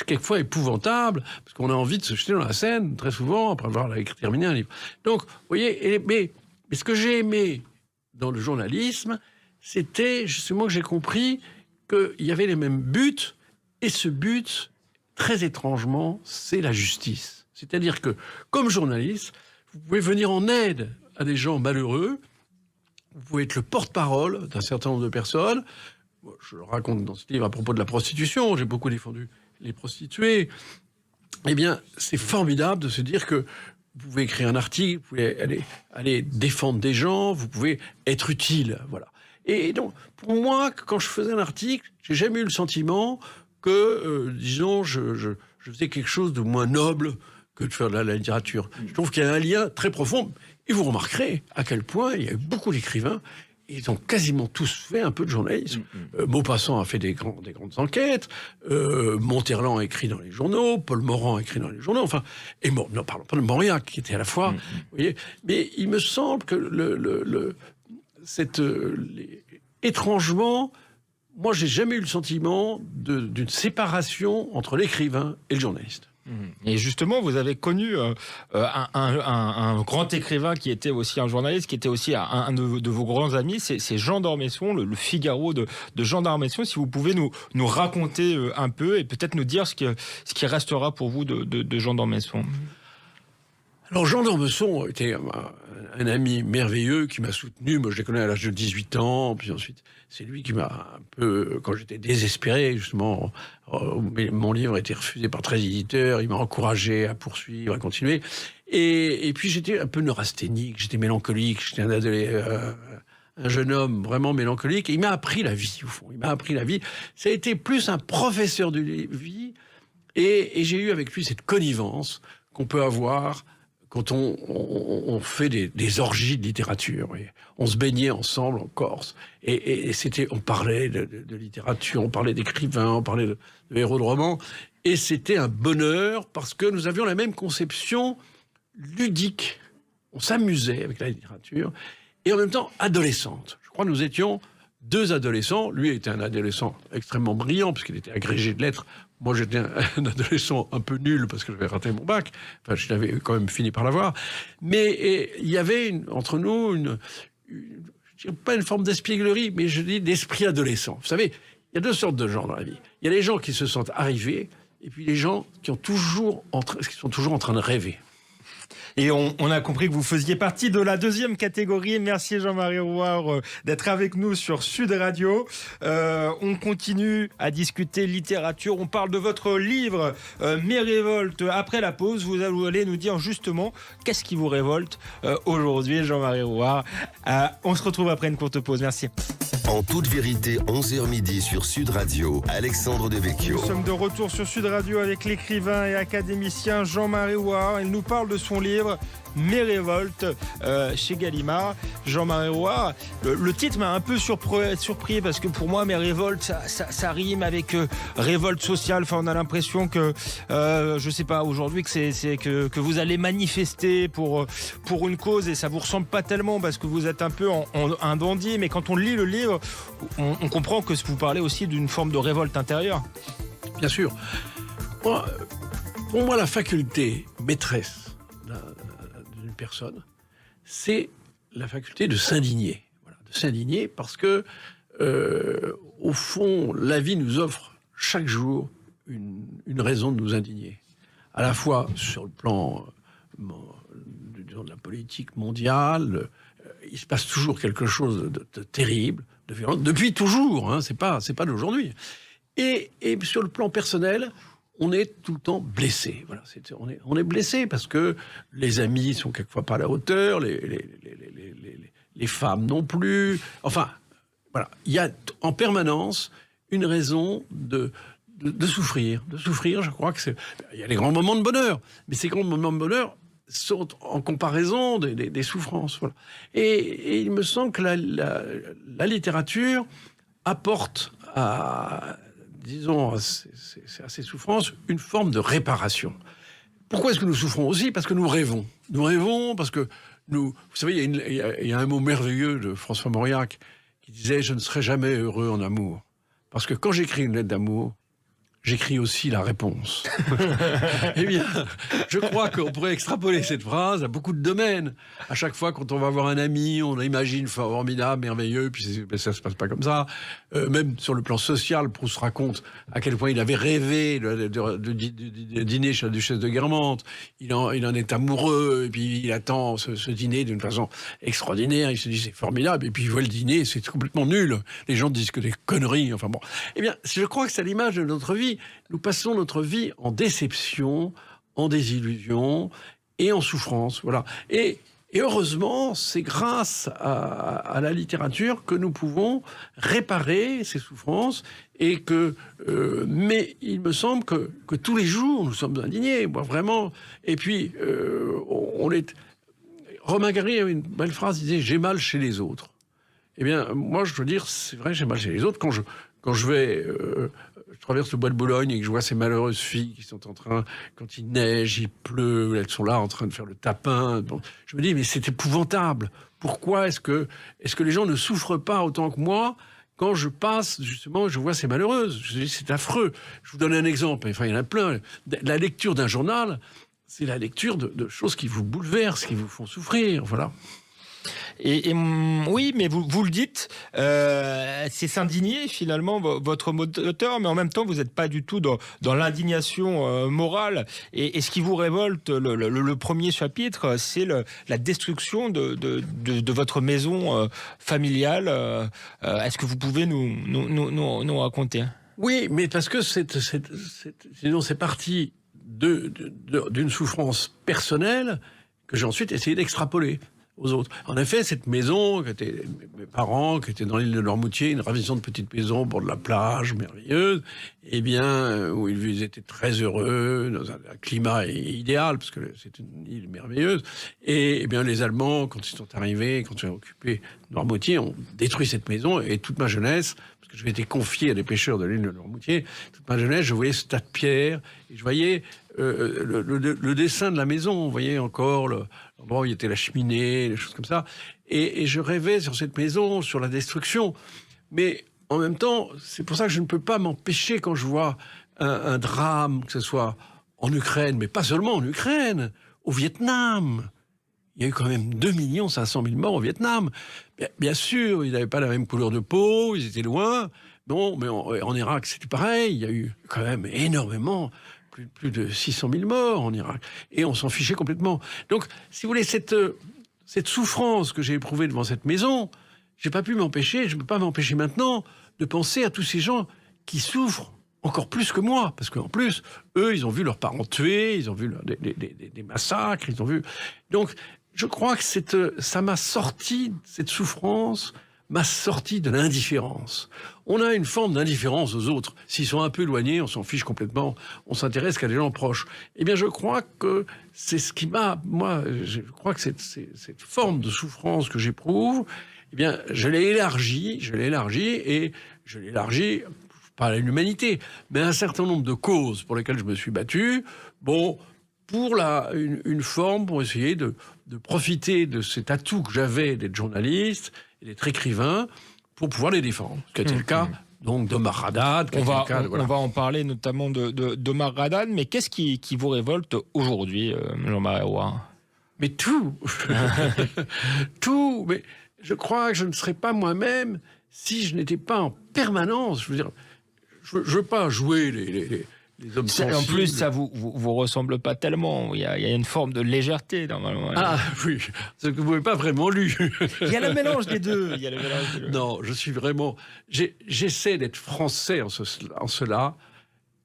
quelquefois épouvantable, parce qu'on a envie de se jeter dans la Seine, très souvent, après avoir terminé un livre. Donc, vous voyez, mais ce que j'ai aimé dans le journalisme, c'était justement que j'ai compris qu'il y avait les mêmes buts, et ce but, très étrangement, c'est la justice. C'est-à-dire que, comme journaliste, vous pouvez venir en aide à des gens malheureux, vous pouvez être le porte-parole d'un certain nombre de personnes. Je le raconte dans ce livre à propos de la prostitution, j'ai beaucoup défendu les prostituées. Eh bien, c'est formidable de se dire que vous pouvez écrire un article, vous pouvez aller défendre des gens, vous pouvez être utile, voilà. Et donc, pour moi, quand je faisais un article, j'ai jamais eu le sentiment que, disons, je faisais quelque chose de moins noble que de faire de la littérature. Je trouve qu'il y a un lien très profond. Et vous remarquerez à quel point il y a eu beaucoup d'écrivains, ils ont quasiment tous fait un peu de journalisme. Maupassant a fait des grandes enquêtes, Monterland a écrit dans les journaux, Paul Morand a écrit dans les journaux, enfin, et non, parlons pas de Mauriac, qui était à la fois, vous voyez, mais il me semble que étrangement, moi j'ai jamais eu le sentiment d'une séparation entre l'écrivain et le journaliste. Et justement, vous avez connu un grand écrivain qui était aussi un journaliste, qui était aussi un de vos grands amis, c'est Jean d'Ormesson, le Figaro de Jean d'Ormesson. Si vous pouvez nous raconter un peu et peut-être nous dire ce qui restera pour vous de Jean d'Ormesson. Alors Jean d'Ormesson était un ami merveilleux qui m'a soutenu. Moi, je l'ai connu à l'âge de 18 ans. Puis ensuite, c'est lui qui m'a un peu, quand j'étais désespéré, justement, mon livre a été refusé par 13 éditeurs. Il m'a encouragé à poursuivre, à continuer. Et puis j'étais un peu neurasthénique, j'étais mélancolique, j'étais un jeune homme vraiment mélancolique. Et il m'a appris la vie, au fond. Il m'a appris la vie. Ça a été plus un professeur de vie. Et j'ai eu avec lui cette connivence qu'on peut avoir quand on fait des orgies de littérature. Et on se baignait ensemble en Corse. Et on parlait de littérature, on parlait d'écrivains, on parlait de héros de romans. Et c'était un bonheur parce que nous avions la même conception ludique. On s'amusait avec la littérature. Et en même temps, adolescente. Je crois que nous étions deux adolescents. Lui était un adolescent extrêmement brillant puisqu'il était agrégé de lettres. Moi, j'étais un adolescent un peu nul parce que j'avais raté mon bac. Enfin, je l'avais quand même fini par l'avoir. Mais il y avait entre nous je dirais pas une forme d'espièglerie, mais je dis d'esprit adolescent. Vous savez, il y a deux sortes de gens dans la vie. Il y a les gens qui se sentent arrivés et puis les gens qui sont toujours en train de rêver. Et on a compris que vous faisiez partie de la deuxième catégorie. Merci Jean-Marie Rouard d'être avec nous sur Sud Radio. On continue à discuter littérature. On parle de votre livre Mes révoltes. Après la pause, vous allez nous dire justement qu'est-ce qui vous révolte aujourd'hui, Jean-Marie Rouard. On se retrouve après une courte pause. Merci. En toute vérité, 11h midi sur Sud Radio, Alexandre Devecchio. Nous sommes de retour sur Sud Radio avec l'écrivain et académicien Jean-Marie Rouard. Il nous parle de son livre Mes révoltes chez Gallimard. Jean-Marie Rouard, le titre m'a un peu surpris parce que pour moi Mes révoltes ça rime avec révolte sociale. Enfin, on a l'impression que je sais pas aujourd'hui que vous allez manifester pour une cause et ça vous ressemble pas tellement parce que vous êtes un peu un dandy, mais quand on lit le livre on comprend que vous parlez aussi d'une forme de révolte intérieure. Bien sûr. Pour moi, la faculté maîtresse d'une personne, c'est la faculté de s'indigner. Voilà, de s'indigner parce que, au fond, la vie nous offre chaque jour une raison de nous indigner. À la fois sur le plan de la politique mondiale, il se passe toujours quelque chose de terrible, de violent, depuis toujours, hein, c'est pas d'aujourd'hui. Et sur le plan personnel, on est tout le temps blessé. Voilà, on est blessé parce que les amis sont quelquefois pas à la hauteur, les femmes non plus. Enfin, voilà, il y a en permanence une raison de souffrir. De souffrir, je crois que il y a des grands moments de bonheur, mais ces grands moments de bonheur sont en comparaison des souffrances. Voilà. Et il me semble que la littérature apporte à ces souffrances une forme de réparation. Pourquoi est-ce que nous souffrons aussi ? Parce que nous rêvons. Nous rêvons parce que vous savez, il y a un mot merveilleux de François Mauriac qui disait « Je ne serai jamais heureux en amour. Parce que quand j'écris une lettre d'amour, j'écris aussi la réponse. » Eh bien, je crois qu'on pourrait extrapoler cette phrase à beaucoup de domaines. À chaque fois, quand on va voir un ami, on imagine formidable, merveilleux, puis ça se passe pas comme ça. Même sur le plan social, Proust raconte à quel point il avait rêvé de dîner chez la duchesse de Guermantes. Il en est amoureux, et puis il attend ce dîner d'une façon extraordinaire. Il se dit c'est formidable, et puis il voit le dîner, c'est complètement nul. Les gens disent que des conneries. Enfin bon. Eh bien, je crois que c'est l'image de notre vie. Nous passons notre vie en déception, en désillusion et en souffrance. Voilà. Et heureusement, c'est grâce à la littérature que nous pouvons réparer ces souffrances et mais il me semble que tous les jours, nous sommes indignés, moi, vraiment. Et puis, Romain Gary avait une belle phrase, il disait « J'ai mal chez les autres ». Eh bien, moi, je veux dire, c'est vrai, j'ai mal chez les autres. Quand je traverse le bois de Boulogne et que je vois ces malheureuses filles qui sont en train, quand il neige, il pleut, elles sont là en train de faire le tapin. Bon, je me dis, mais c'est épouvantable. Pourquoi est-ce que les gens ne souffrent pas autant que moi quand je passe, justement, je vois ces malheureuses. Je dis, c'est affreux. Je vous donne un exemple. Enfin, il y en a plein. La lecture d'un journal, c'est la lecture de choses qui vous bouleversent, qui vous font souffrir. Voilà. Oui, mais vous le dites, c'est s'indigner finalement votre moteur, mais en même temps vous n'êtes pas du tout dans l'indignation morale. Et ce qui vous révolte, le premier chapitre, c'est la destruction de votre maison familiale. Est-ce que vous pouvez nous raconter? Oui, mais parce que sinon c'est parti d'une souffrance personnelle que j'ai ensuite essayé d'extrapoler aux autres. En effet, cette maison, qui était mes parents, qui était dans l'île de Noirmoutier, une ravissante petite maison au bord de la plage, merveilleuse, eh bien, où ils étaient très heureux, dans un climat idéal, parce que c'est une île merveilleuse. Et eh bien, les Allemands, quand ils sont arrivés, quand ils ont occupé Noirmoutier, ont détruit cette maison, et toute ma jeunesse, parce que je m'étais confié à des pêcheurs de l'île de Noirmoutier, toute ma jeunesse, je voyais ce tas de pierres, et je voyais le dessin de la maison, vous voyez encore l'endroit où il y était la cheminée, des choses comme ça. Et je rêvais sur cette maison, sur la destruction. Mais en même temps, c'est pour ça que je ne peux pas m'empêcher quand je vois un drame, que ce soit en Ukraine, mais pas seulement en Ukraine, au Vietnam. Il y a eu quand même 2 500 000 morts au Vietnam. Bien sûr, ils n'avaient pas la même couleur de peau, ils étaient loin. Non, mais en Irak, c'était pareil. Il y a eu quand même énormément... Plus de 600 000 morts en Irak. Et on s'en fichait complètement. Donc, si vous voulez, cette souffrance que j'ai éprouvée devant cette maison, je ne peux pas m'empêcher maintenant de penser à tous ces gens qui souffrent encore plus que moi. Parce qu'en plus, eux, ils ont vu leurs parents tués, ils ont vu des massacres, ils ont vu... Donc, je crois que ça m'a sorti, cette souffrance m'a sorti de l'indifférence. On a une forme d'indifférence aux autres. S'ils sont un peu éloignés, on s'en fiche complètement. On s'intéresse qu'à des gens proches. Eh bien, je crois que c'est ce qui m'a... Moi, je crois que cette forme de souffrance que j'éprouve, eh bien, je l'ai élargie, et je l'ai élargie, pas à l'humanité, mais à un certain nombre de causes pour lesquelles je me suis battu. Bon, pour une forme, pour essayer de profiter de cet atout que j'avais d'être journaliste et d'être écrivain pour pouvoir les défendre. Ce qui était le cas donc d'Omar Haddad. On va en parler notamment d'Omar Haddad, mais qu'est-ce qui vous révolte aujourd'hui, Jean-Marie Roy? Mais tout Tout. Mais je crois que je ne serais pas moi-même si je n'étais pas en permanence. Je veux dire, je veux pas jouer les hommes sensibles. En plus, ça vous ressemble pas tellement. Il y a une forme de légèreté, normalement. Ah oui, ce que vous n'avez pas vraiment lu. Il y a le mélange des deux. Non, je suis vraiment... J'essaie d'être français en cela,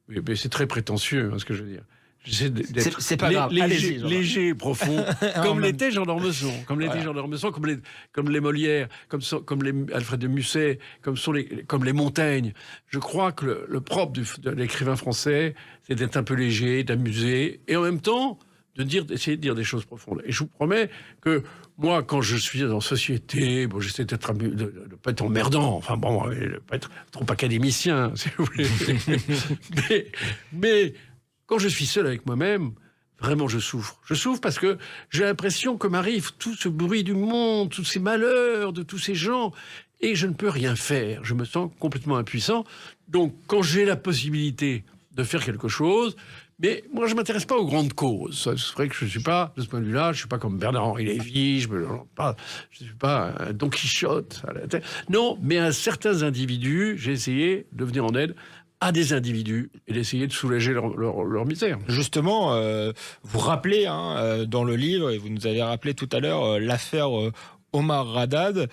mais c'est très prétentieux, hein, ce que je veux dire. J'essaie d'être c'est pas grave. léger et profond, comme l'était Jean d'Ormesson, comme les Molières, comme les Alfred de Musset, comme les Montaigne. Je crois que le propre de l'écrivain français, c'est d'être un peu léger, d'amuser, et en même temps d'essayer de dire des choses profondes. Et je vous promets que moi, quand je suis en société, bon, j'essaie de ne pas être emmerdant, enfin bon, de ne pas être trop académicien, si vous voulez. mais quand je suis seul avec moi-même, vraiment je souffre. Je souffre parce que j'ai l'impression que m'arrive tout ce bruit du monde, tous ces malheurs de tous ces gens, et je ne peux rien faire. Je me sens complètement impuissant. Donc, quand j'ai la possibilité de faire quelque chose, mais moi, je ne m'intéresse pas aux grandes causes. C'est vrai que je ne suis pas, de ce point de vue-là, je ne suis pas comme Bernard-Henri Lévy, je ne suis pas un Don Quichotte à la tête. Non, mais à certains individus, j'ai essayé de venir en aide à des individus et d'essayer de soulager leur misère. Justement, vous rappelez dans le livre, et vous nous avez rappelé tout à l'heure, l'affaire Omar Haddad.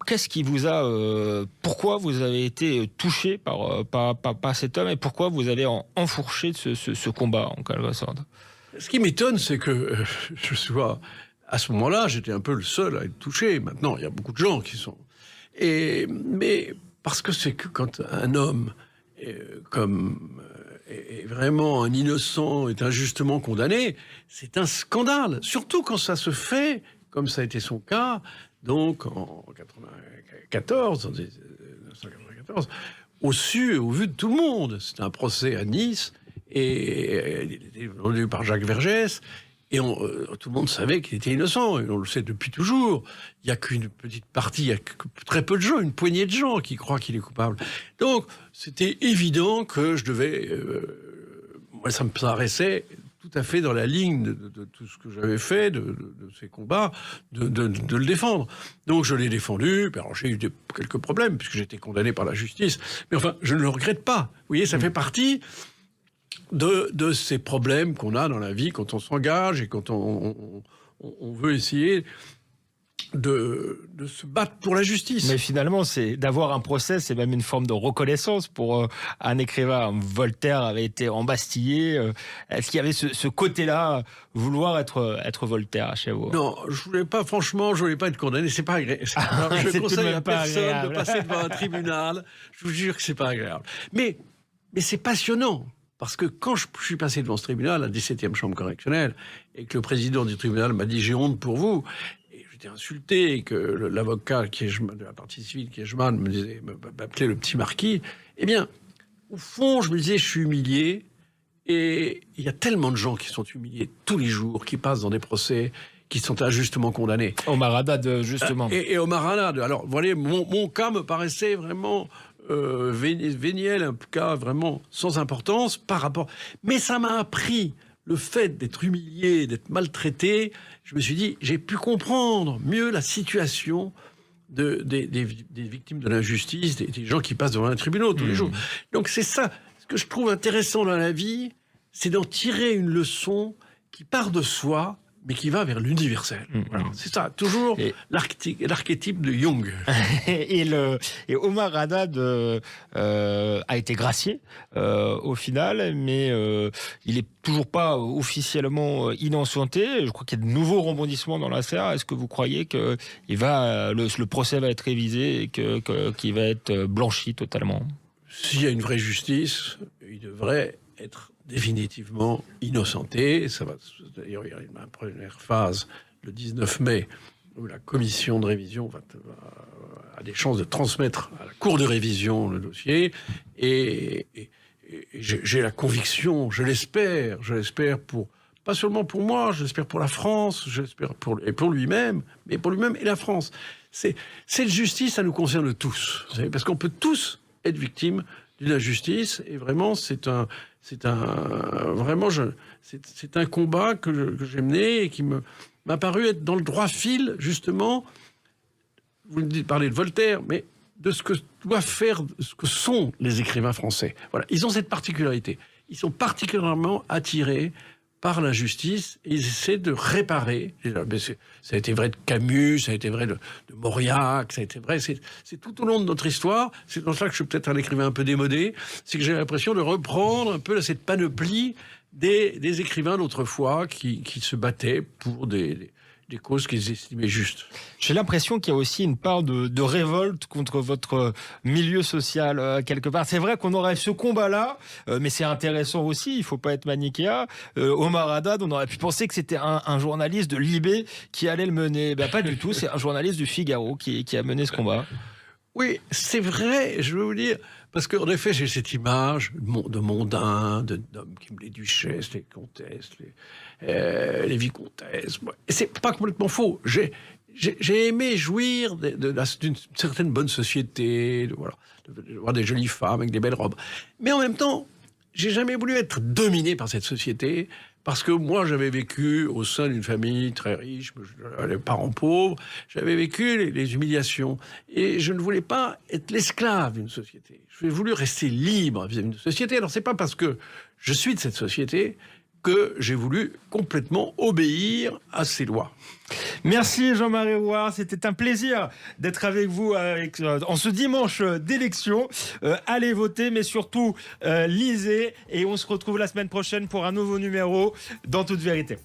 Qu'est-ce qui vous a... pourquoi vous avez été touché par cet homme et pourquoi vous avez enfourché ce combat, en quelque sorte? Ce qui m'étonne, c'est que à ce moment-là, j'étais un peu le seul à être touché. Maintenant, il y a beaucoup de gens qui sont... Mais parce que c'est que quand un homme est vraiment un innocent, est injustement condamné, c'est un scandale. Surtout quand ça se fait, comme ça a été son cas, donc en 1994, au su et au vu de tout le monde. C'était un procès à Nice, et il était vendu par Jacques Vergès, Et tout le monde savait qu'il était innocent, et on le sait depuis toujours. Il n'y a qu'une petite partie, il y a très peu de gens, une poignée de gens qui croient qu'il est coupable. Donc, c'était évident que je devais... moi, ça me paraissait tout à fait dans la ligne de tout ce que j'avais fait, de ces combats, de le défendre. Donc, je l'ai défendu. Alors, j'ai eu quelques problèmes, puisque j'étais condamné par la justice. Mais enfin, je ne le regrette pas. Vous voyez, ça fait partie... De ces problèmes qu'on a dans la vie quand on s'engage et quand on veut essayer de se battre pour la justice. Mais finalement, c'est d'avoir un procès, c'est même une forme de reconnaissance pour un écrivain. Voltaire avait été embastillé. Est-ce qu'il y avait ce côté-là, vouloir être Voltaire chez vous? Non, je voulais pas être condamné. C'est pas agréable. Je conseille à personne de passer devant un tribunal. Je vous jure que c'est pas agréable. Mais c'est passionnant. Parce que quand je suis passé devant ce tribunal, la 17e chambre correctionnelle, et que le président du tribunal m'a dit « j'ai honte pour vous », et j'étais insulté, et que l'avocat de la partie civile, Kiechman, m'appelait le petit marquis, eh bien, au fond, je me disais « je suis humilié », et il y a tellement de gens qui sont humiliés tous les jours, qui passent dans des procès, qui sont injustement condamnés. Omar Haddad, justement. Et Omar Haddad. Alors, vous voyez, mon cas me paraissait vraiment... véniel, un cas vraiment sans importance par rapport... Mais ça m'a appris le fait d'être humilié, d'être maltraité. Je me suis dit, j'ai pu comprendre mieux la situation des victimes de l'injustice, des gens qui passent devant un tribunal tous les jours. Donc c'est ça. Ce que je trouve intéressant dans la vie, c'est d'en tirer une leçon qui part de soi, mais qui va vers l'universel. Voilà. C'est ça, toujours l'archétype de Jung. et Omar Haddad a été gracié au final, mais il n'est toujours pas officiellement innocenté. Je crois qu'il y a de nouveaux rebondissements dans l'affaire. Est-ce que vous croyez que le procès va être révisé et qu'il va être blanchi totalement? S'il y a une vraie justice, il devrait être définitivement innocenté. Ça va, d'ailleurs, il y a une première phase le 19 mai où la commission de révision a des chances de transmettre à la cour de révision le dossier. Et j'ai la conviction, je l'espère pas seulement pour moi, je l'espère pour la France, j'espère pour lui-même, mais pour lui-même et la France. Cette justice, ça nous concerne tous, vous savez, parce qu'on peut tous être victimes d'une injustice, et vraiment, c'est un combat que j'ai mené et qui m'a paru être dans le droit fil, justement, vous parlez de Voltaire, mais de ce que doivent faire, ce que sont les écrivains français. Voilà, ils ont cette particularité. Ils sont particulièrement attirés par l'injustice et ils essaient de réparer. Ça a été vrai de Camus, ça a été vrai de Mauriac, ça a été vrai. C'est tout au long de notre histoire. C'est dans ça que je suis peut-être un écrivain un peu démodé. C'est que j'ai l'impression de reprendre un peu cette panoplie des écrivains d'autrefois qui se battaient pour des causes qu'ils estimaient justes. J'ai l'impression qu'il y a aussi une part de révolte contre votre milieu social, quelque part. C'est vrai qu'on aurait ce combat-là, mais c'est intéressant aussi, il ne faut pas être manichéen. Omar Haddad, on aurait pu penser que c'était un journaliste de Libé qui allait le mener. Ben, pas du tout, c'est un journaliste du Figaro qui a mené ce combat. Oui, c'est vrai, je veux vous dire, parce qu'en effet, j'ai cette image de mondains, d'hommes qui les duchesses, les comtesses, les vicomtesses. Et c'est pas complètement faux. J'ai aimé jouir d'une certaine bonne société, de voir des jolies femmes avec des belles robes. Mais en même temps, j'ai jamais voulu être dominé par cette société, parce que moi, j'avais vécu au sein d'une famille très riche, les parents pauvres, j'avais vécu les humiliations. Et je ne voulais pas être l'esclave d'une société. J'ai voulu rester libre vis-à-vis d'une société. Alors, c'est pas parce que je suis de cette société que j'ai voulu complètement obéir à ses lois. Merci Jean-Marie Rouart, c'était un plaisir d'être avec vous en ce dimanche d'élection. Allez voter, mais surtout lisez, et on se retrouve la semaine prochaine pour un nouveau numéro dans Toute Vérité.